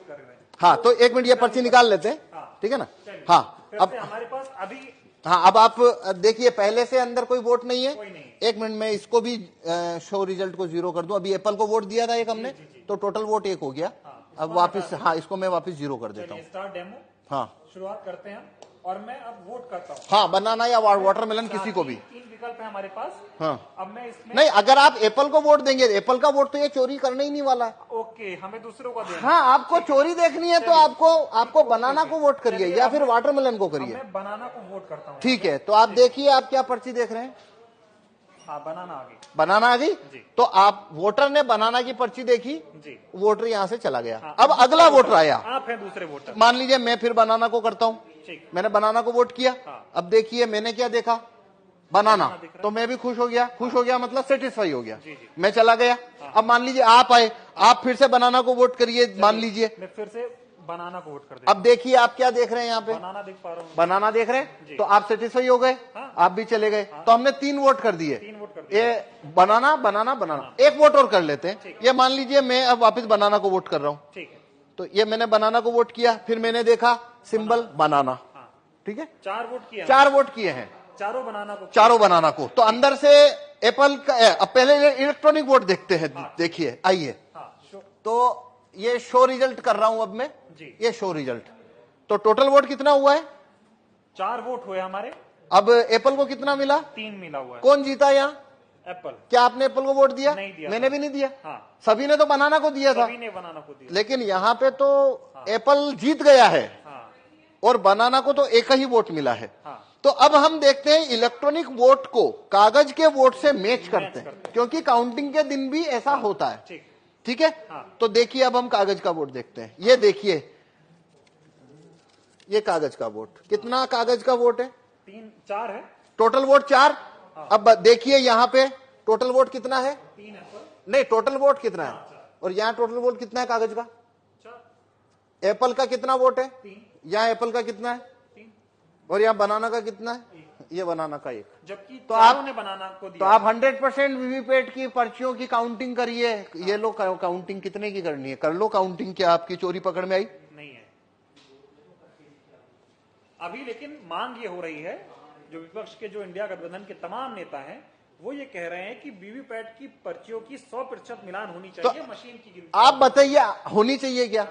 कर रहे हैं। हाँ, तो 1 मिनट ये पर्ची निकाल लेते हैं, ठीक है ना। हाँ, अब हमारे पास अभी, हाँ, अब आप देखिए पहले से अंदर कोई वोट नहीं है। कोई नहीं। 1 मिनट में इसको भी शो रिजल्ट को 0 कर दूं। अभी एप्पल को वोट दिया था एक हमने, तो टोटल वोट 1 हो गया। अब वापस, हाँ, इसको मैं वापस 0 कर देता हूँ। स्टार्ट डेमो, हाँ, शुरुआत करते हैं और मैं अब वोट करता हूँ। हाँ, बनाना या वाटरमेलन किसी को भी। 3 विकल्प है हमारे पास। हाँ, अब मैं इसमें नहीं, अगर आप एप्पल को वोट देंगे, एप्पल का वोट तो ये चोरी करने ही नहीं वाला है। ओके, हमें दूसरों को देना। हाँ, आपको चोरी देखनी है तो आपको बनाना को वोट करिए या फिर वाटरमेलन को करिए। मैं बनाना को वोट करता हूँ। ठीक है, तो आप देखिए आप क्या पर्ची देख रहे हैं। हाँ, बनाना आ गई। बनाना आ गई। जी। तो आप वोटर ने बनाना की पर्ची देखी जी, वोटर यहाँ से चला गया। हाँ, अब अगला वोटर आया। आप हैं दूसरे वोटर। मान लीजिए मैं फिर बनाना को करता हूँ। ठीक, मैंने बनाना को वोट किया। हाँ। अब देखिए मैंने क्या देखा, बनाना, दिख रहा है। तो मैं भी खुश हो गया। खुश हो गया मतलब सेटिस्फाई हो गया। जी, जी। मैं चला गया। अब मान लीजिए आप आए, आप फिर से बनाना को वोट करिए, मान लीजिए। मैं फिर से बनाना को वोट कर देता अब देखिए आप क्या देख रहे हैं यहाँ पे, हूँ। बनाना देख पा रहा हूँ। बनाना देख रहे हैं, जी। तो आप सेटिस्फाई हो गए। हाँ। आप भी चले गए। तो हमने 3 वोट कर दिए। 3 वोट कर दिए। ये बनाना बनाना बनाना, 1 वोट और कर लेते हैं। ये मान लीजिए मैं अब वापस बनाना को वोट कर रहा हूँ। ठीक है, तो ये मैंने बनाना को वोट किया, फिर मैंने देखा सिंबल बनाना। हाँ, ठीक है, 4 वोट किए। 4 वोट किए हैं, चारों बनाना को। चारों बनाना को। तो अंदर से एप्पल का, अब पहले इलेक्ट्रॉनिक वोट देखते हैं। देखिए आइए, हाँ, तो ये शो रिजल्ट कर रहा हूं अब मैं। जी। ये शो रिजल्ट, तो टोटल वोट कितना हुआ है। 4 वोट हुए हमारे। अब एप्पल को कितना मिला, 3 मिला हुआ है। कौन जीता यहाँ। एप्पल। क्या आपने एप्पल को वोट दिया। नहीं दिया। मैंने भी नहीं दिया। हाँ, सभी ने तो बनाना को दिया था, सभी ने बनाना को दिया। लेकिन यहाँ पे तो एप्पल जीत गया है हाँ, और बनाना को तो 1 ही वोट मिला है। हाँ, तो अब हम देखते हैं इलेक्ट्रॉनिक वोट को कागज के वोट से मैच करते हैं, क्योंकि काउंटिंग के दिन भी ऐसा होता है। ठीक, ठीक है। हाँ। तो देखिए अब हम कागज का वोट देखते हैं। ये देखिए, ये कागज का वोट, कितना कागज का वोट है। 4 है। Total vote 4। अब देखिए यहाँ पे टोटल वोट कितना है। 3 एप्पल। नहीं, टोटल वोट कितना है, और यहाँ टोटल वोट कितना है कागज का। 4। एप्पल का कितना वोट है, 3। यहाँ एप्पल का कितना है, 3। और यहाँ बनाना का कितना है, ये बनाना का 1। जबकि तो चारों आप ने बनाना को दिया। तो आप 100% वीवीपैट की पर्चियों की काउंटिंग करिए। ये लो काउंटिंग कितने की करनी है, कर लो काउंटिंग। क्या आपकी चोरी पकड़ में आई। नहीं है अभी, लेकिन मांग ये हो रही है, जो विपक्ष के, जो इंडिया गठबंधन के तमाम नेता हैं, वो ये कह रहे हैं कि वीवीपैट की पर्चियों की 100% मिलान होनी चाहिए, मशीन की गिनती। आप बताइए होनी चाहिए क्या।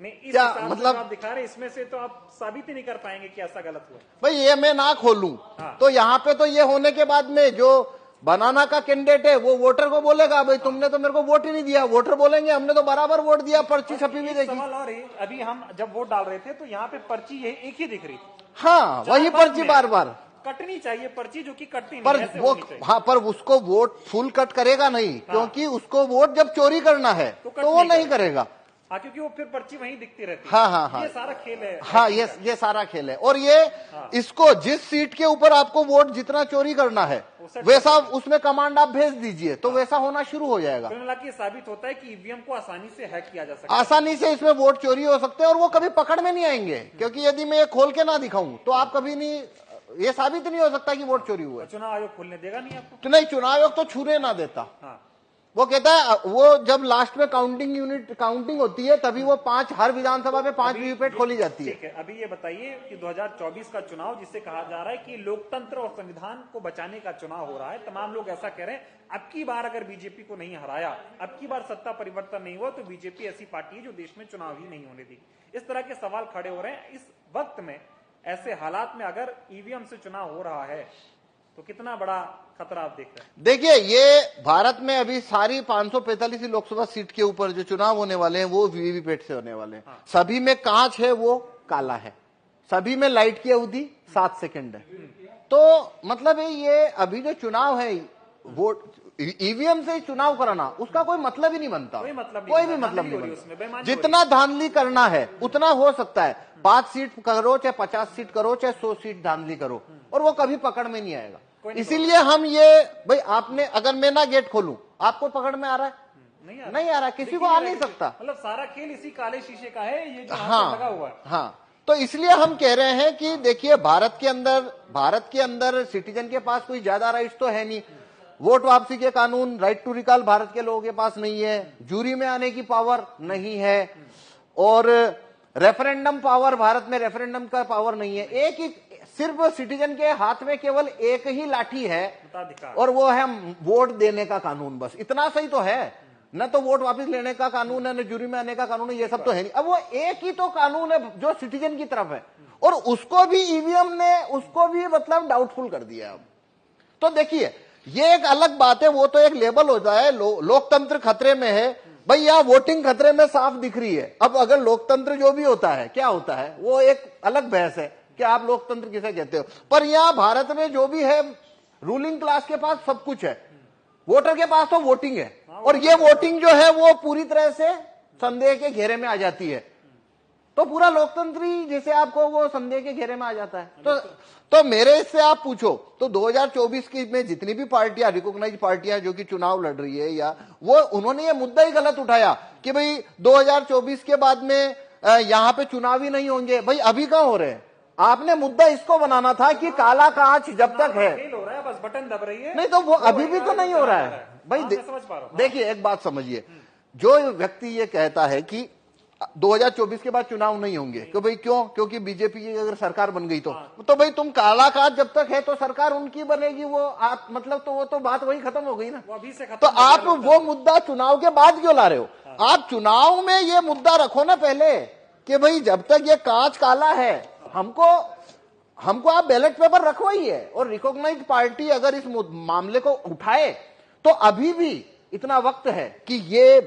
नहीं, इस क्या हिसाब से मतलब जो आप दिखा रहे, इसमें से तो आप साबित ही नहीं कर पाएंगे कि ऐसा गलत हुआ। भाई, ये मैं ना खोलूं हाँ। तो यहाँ पे तो ये होने के बाद में जो बनाना का कैंडिडेट है वो वोटर को बोलेगा भाई तुमने तो मेरे को वोट ही नहीं दिया। वोटर बोलेंगे हमने तो बराबर वोट दिया, पर्ची छपी हुई देखी। सवाल और है, अभी हम जब वोट डाल रहे थे तो यहाँ पे पर्ची ये एक ही दिख रही थी। हाँ, वही पर्ची बार बार कटनी चाहिए पर्ची, जो कि कटती नहीं, पर ऐसे वो, होनी चाहिए। हाँ, पर उसको वोट फुल कट करेगा नहीं, क्योंकि उसको वोट जब चोरी करना है तो वो नहीं करेगा। हाँ, क्योंकि वो फिर पर्ची वहीं दिखती रहती है। हाँ, हाँ, हाँ, ये सारा खेल है। हाँ, ये सारा खेल है। और ये इसको जिस सीट के ऊपर आपको वोट जितना चोरी करना है वैसा उसमें कमांड आप भेज दीजिए, तो वैसा होना शुरू हो जाएगा। कुल मिला के ये साबित होता है कि ईवीएम को आसानी से हैक किया जा सकता है। आसानी से इसमें वोट चोरी हो सकते हैं और वो कभी पकड़ में नहीं आएंगे, क्योंकि यदि मैं ये खोल के ना दिखाऊं तो आप कभी नहीं, ये साबित नहीं हो सकता कि वोट चोरी हुआ है। चुनाव आयोग खोलने देगा नहीं आपको। तो नहीं, चुनाव आयोग तो छूने ना देता। हाँ, वो कहता है वो जब लास्ट में काउंटिंग होती है तभी वो 5 हर विधानसभा में 5 वीवीपैट खोली जाती है। ठीक है। अभी ये बताइए कि 2024 का चुनाव, जिससे कहा जा रहा है कि लोकतंत्र और संविधान को बचाने का चुनाव हो रहा है, तमाम लोग ऐसा कह रहे हैं, अब की बार अगर बीजेपी को नहीं हराया, अब की बार सत्ता परिवर्तन नहीं हुआ, तो बीजेपी ऐसी पार्टी है जो देश में चुनाव ही नहीं होने देगी। इस तरह के सवाल खड़े हो रहे हैं। इस वक्त में, ऐसे हालात में अगर ईवीएम से चुनाव हो रहा है तो कितना बड़ा खतरा आप देख रहे हैं। देखिए, ये भारत में अभी सारी 545 लोकसभा सीट के ऊपर जो चुनाव होने वाले हैं वो वीवीपैट से होने वाले हैं। हाँ। सभी में कांच है, वो काला है। सभी में लाइट की अवधि 7 सेकंड है। तो मतलब ये अभी जो चुनाव है, वोट ईवीएम से चुनाव कराना, उसका कोई मतलब ही नहीं बनता। कोई मतलब कोई भी मतलब नहीं बनता। जितना धांधली करना है उतना हो सकता है। 5 सीट करो, चाहे 50 सीट करो, चाहे 100 सीट धांधली करो, और वो कभी पकड़ में नहीं आएगा। इसीलिए हम ये, भाई आपने, अगर मैं ना गेट खोलूं, आपको पकड़ में आ रहा है, नहीं आ रहा, किसी को आ नहीं सकता। मतलब सारा खेल इसी काले शीशे का है, ये जो हाँ, लगा हुआ है। हाँ, तो इसलिए हम कह रहे हैं कि देखिए, भारत के अंदर सिटीजन के पास कोई ज्यादा राइट्स तो है नहीं। वोट वापसी के कानून, राइट टू रिकॉल भारत के लोगों के पास नहीं है। जूरी में आने की पावर नहीं है। और रेफरेंडम पावर, भारत में रेफरेंडम का पावर नहीं है। एक ही सिर्फ सिटीजन के हाथ में केवल एक ही लाठी है और वो है वोट देने का कानून, बस इतना सही तो है। न तो वोट वापस लेने का कानून है, न जुर्म में आने का कानून है, ये सब तो है नहीं। अब वो एक ही तो कानून है जो सिटीजन की तरफ है, और उसको भी ईवीएम ने उसको भी मतलब डाउटफुल कर दिया। अब तो देखिए ये एक अलग बात है, वो तो एक लेबल होता है लोकतंत्र खतरे में है। भाई यहाँ वोटिंग खतरे में साफ दिख रही है। अब अगर लोकतंत्र जो भी होता है क्या होता है वो एक अलग बहस है कि आप लोकतंत्र किसे कहते हो। पर यहाँ भारत में जो भी है रूलिंग क्लास के पास सब कुछ है, वोटर के पास तो वोटिंग है, और ये वोटिंग जो है वो पूरी तरह से संदेह के घेरे में आ जाती है। तो पूरा लोकतंत्र ही जैसे आपको वो संदेह के घेरे में आ जाता है। तो मेरे इससे आप पूछो तो 2024 की में जितनी भी पार्टियां, रिकॉग्नाइज पार्टियां जो कि चुनाव लड़ रही है, या वो उन्होंने ये मुद्दा ही गलत उठाया कि भाई 2024 के बाद में यहाँ पे चुनाव ही नहीं होंगे। भाई अभी कहाँ हो रहे हैं? आपने मुद्दा इसको बनाना था कि काला कांच जब तक है, हो रहा है बस बटन दब रही है, नहीं तो वो अभी भी तो नहीं हो रहा है। भाई देखिए एक बात समझिए, जो व्यक्ति ये कहता है कि 2024 के बाद चुनाव नहीं होंगे, तो भाई क्यों? क्योंकि बीजेपी की अगर सरकार बन गई तो भाई तुम काला कांच जब तक है तो सरकार उनकी बनेगी, वो आप मतलब तो वो तो बात वही खत्म हो गई ना। वो अभी से खत्म तो आप वो मुद्दा चुनाव के बाद क्यों ला रहे हो? आप चुनाव में ये मुद्दा रखो ना पहले कि भाई जब तक ये कांच काला है हमको आप बैलेट पेपर रखवाइए। और रिकॉग्नाइज पार्टी अगर इस मामले को उठाए तो अभी भी इतना वक्त है कि ये